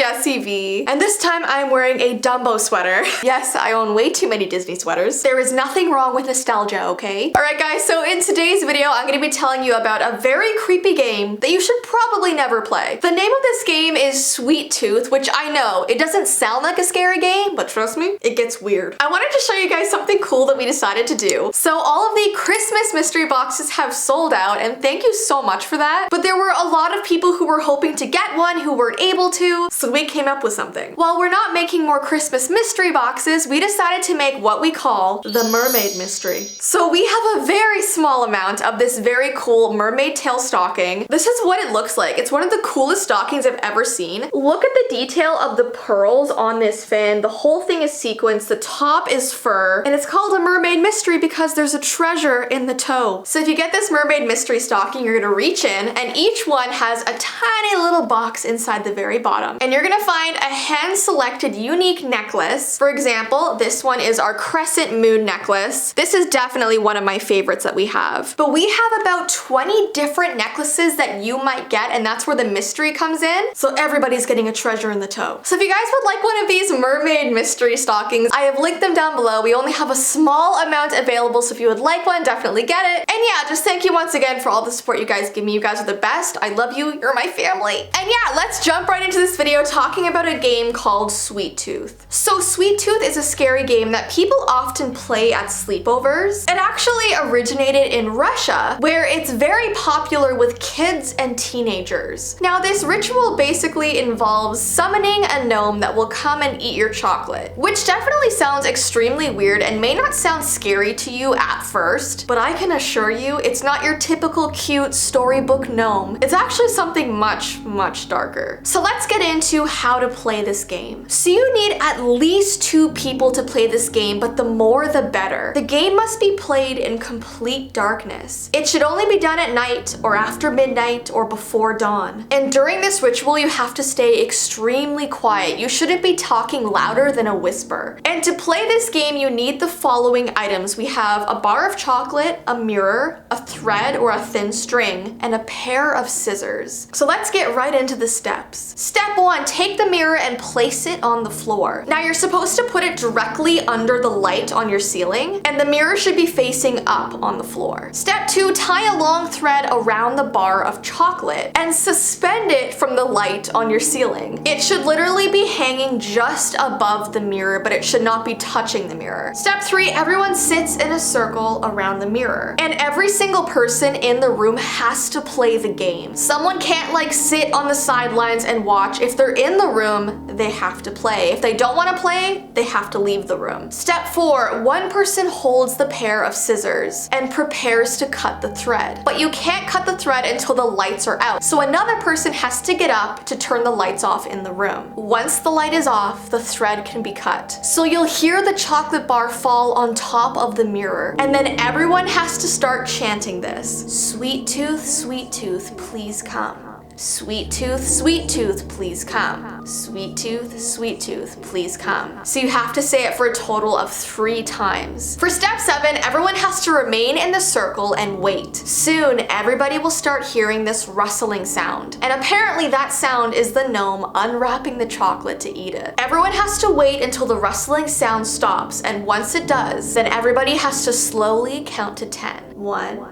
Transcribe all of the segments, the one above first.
Jessii Vee, and this time I'm wearing a Dumbo sweater. Yes, I own way too many Disney sweaters. There is nothing wrong with nostalgia, okay? Alright guys, so in today's video, I'm gonna be telling you about a very creepy game that you should probably never play. The name of this game is Sweet Tooth, which I know, it doesn't sound like a scary game, but trust me, it gets weird. I wanted to show you guys something cool that we decided to do. So all of the Christmas mystery boxes have sold out, and thank you so much for that. But there were a lot of people who were hoping to get one who weren't able to, so we came up with something. While we're not making more Christmas mystery boxes, we decided to make what we call the mermaid mystery. So we have a very small amount of this very cool mermaid tail stocking. This is what it looks like. It's one of the coolest stockings I've ever seen. Look at the detail of the pearls on this fin. The whole thing is sequenced. The top is fur, and it's called a mermaid mystery because there's a treasure in the toe. So if you get this mermaid mystery stocking, you're gonna reach in, and each one has a tiny little box inside the very bottom. And you're gonna find a hand-selected unique necklace. For example, this one is our crescent moon necklace. This is definitely one of my favorites that we have. But we have about 20 different necklaces that you might get, and that's where the mystery comes in. So everybody's getting a treasure in the toe. So if you guys would like one of these mermaid mystery stockings, I have linked them down below. We only have a small amount available, so if you would like one, definitely get it. And yeah, just thank you once again for all the support you guys give me. You guys are the best. I love you. You're my family. And yeah, let's jump right into this video talking about a game called Sweet Tooth. So Sweet Tooth is a scary game that people often play at sleepovers. It actually originated in Russia, where it's very popular with kids and teenagers. Now this ritual basically involves summoning a gnome that will come and eat your chocolate, which definitely sounds extremely weird and may not sound scary to you at first, but I can assure you it's not your typical cute storybook gnome. It's actually something much, much darker. So let's get into how to play this game. So you need at least 2 people to play this game, but the more the better. The game must be played in complete darkness. It should only be done at night or after midnight or before dawn. And during this ritual, you have to stay extremely quiet. You shouldn't be talking louder than a whisper. And to play this game, you need the following items. We have a bar of chocolate, a mirror, a thread or a thin string, and a pair of scissors. So let's get right into the steps. Step 1, take the mirror and place it on the floor. Now you're supposed to put it directly under the light on your ceiling, and the mirror should be facing up on the floor. Step 2, tie a long thread around the bar of chocolate and suspend it from the light on your ceiling. It should literally be hanging just above the mirror, but it should not be touching the mirror. Step 3, everyone sits in a circle around the mirror, and every single person in the room has to play the game. Someone can't like sit on the sidelines and watch. If they're in the room, they have to play. If they don't want to play, they have to leave the room. Step 4, one person holds the pair of scissors and prepares to cut the thread. But you can't cut the thread until the lights are out. So another person has to get up to turn the lights off in the room. Once the light is off, the thread can be cut. So you'll hear the chocolate bar fall on top of the mirror, and then everyone has to start chanting this. Sweet tooth, please come. Sweet tooth, please come. Sweet tooth, please come. So you have to say it for a total of 3 times. For step 7, everyone has to remain in the circle and wait. Soon, everybody will start hearing this rustling sound. And apparently that sound is the gnome unwrapping the chocolate to eat it. Everyone has to wait until the rustling sound stops, and once it does, then everybody has to slowly count to 10. 1,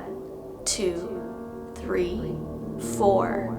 2, 3, 4,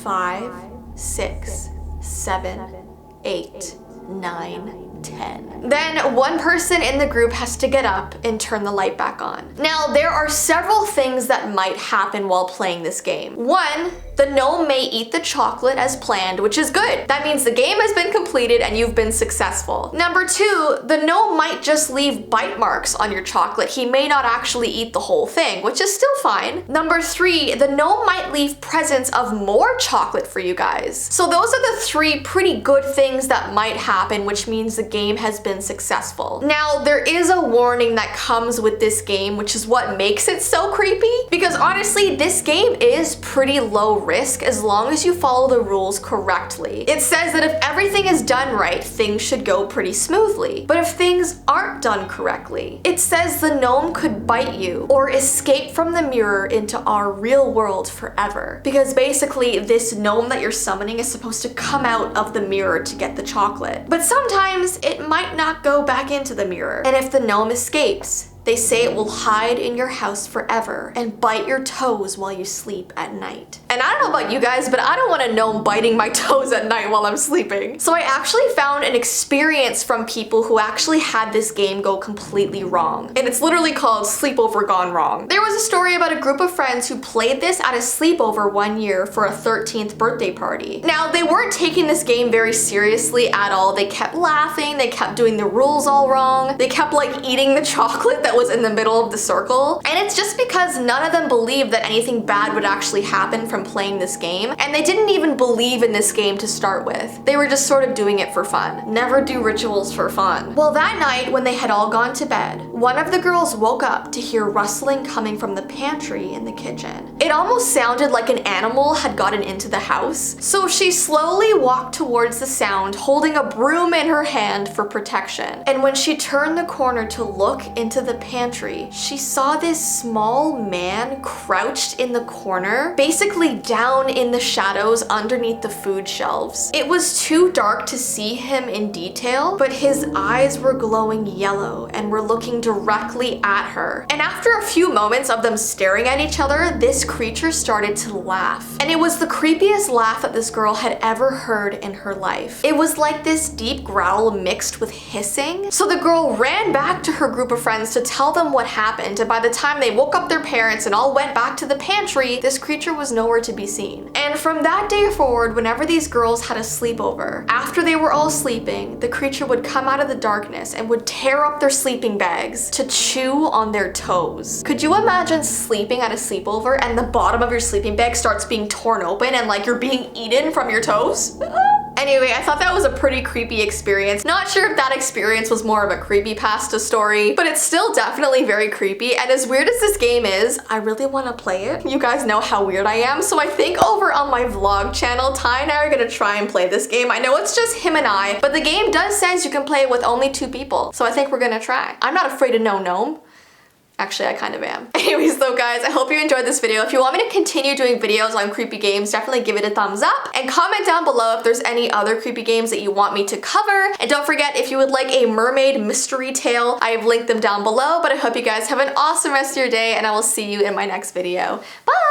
5, 6, 7, 8, 9, 10. Then one person in the group has to get up and turn the light back on. Now, there are several things that might happen while playing this game. 1, the gnome may eat the chocolate as planned, which is good. That means the game has been completed and you've been successful. Number 2, the gnome might just leave bite marks on your chocolate. He may not actually eat the whole thing, which is still fine. Number 3, the gnome might leave presents of more chocolate for you guys. So those are the 3 pretty good things that might happen, which means the game has been successful. Now, there is a warning that comes with this game, which is what makes it so creepy, because Because honestly, this game is pretty low risk as long as you follow the rules correctly. It says that if everything is done right, things should go pretty smoothly. But if things aren't done correctly, it says the gnome could bite you or escape from the mirror into our real world forever. Because basically, this gnome that you're summoning is supposed to come out of the mirror to get the chocolate. But sometimes it might not go back into the mirror. And if the gnome escapes, they say it will hide in your house forever and bite your toes while you sleep at night. And I don't know about you guys, but I don't want a gnome biting my toes at night while I'm sleeping. So I actually found an experience from people who actually had this game go completely wrong. And it's literally called Sleepover Gone Wrong. There was a story about a group of friends who played this at a sleepover one year for a 13th birthday party. Now, they weren't taking this game very seriously at all. They kept laughing, they kept doing the rules all wrong, they kept like eating the chocolate that was in the middle of the circle. And it's just because none of them believed that anything bad would actually happen from playing this game, and they didn't even believe in this game to start with. They were just sort of doing it for fun. Never do rituals for fun. Well, that night when they had all gone to bed, one of the girls woke up to hear rustling coming from the pantry in the kitchen. It almost sounded like an animal had gotten into the house, so she slowly walked towards the sound, holding a broom in her hand for protection. And when she turned the corner to look into the pantry, she saw this small man crouched in the corner, basically down in the shadows underneath the food shelves. It was too dark to see him in detail, but his eyes were glowing yellow and were looking directly at her. And after a few moments of them staring at each other, this creature started to laugh. And it was the creepiest laugh that this girl had ever heard in her life. It was like this deep growl mixed with hissing. So the girl ran back to her group of friends to tell them what happened, and by the time they woke up their parents and all went back to the pantry, this creature was nowhere to be seen. And from that day forward, whenever these girls had a sleepover, after they were all sleeping, the creature would come out of the darkness and would tear up their sleeping bags to chew on their toes. Could you imagine sleeping at a sleepover and the bottom of your sleeping bag starts being torn open and like you're being eaten from your toes? Anyway, I thought that was a pretty creepy experience. Not sure if that experience was more of a creepypasta story, but it's still definitely very creepy. And as weird as this game is, I really want to play it. You guys know how weird I am, so I think over on my vlog channel, Ty and I are gonna try and play this game. I know it's just him and I, but the game does says you can play it with only 2 people, so I think we're gonna try. I'm not afraid of no gnome. Actually, I kind of am. Anyways though guys, I hope you enjoyed this video. If you want me to continue doing videos on creepy games, definitely give it a thumbs up and comment down below if there's any other creepy games that you want me to cover. And don't forget, if you would like a mermaid mystery tale, I have linked them down below. But I hope you guys have an awesome rest of your day and I will see you in my next video. Bye!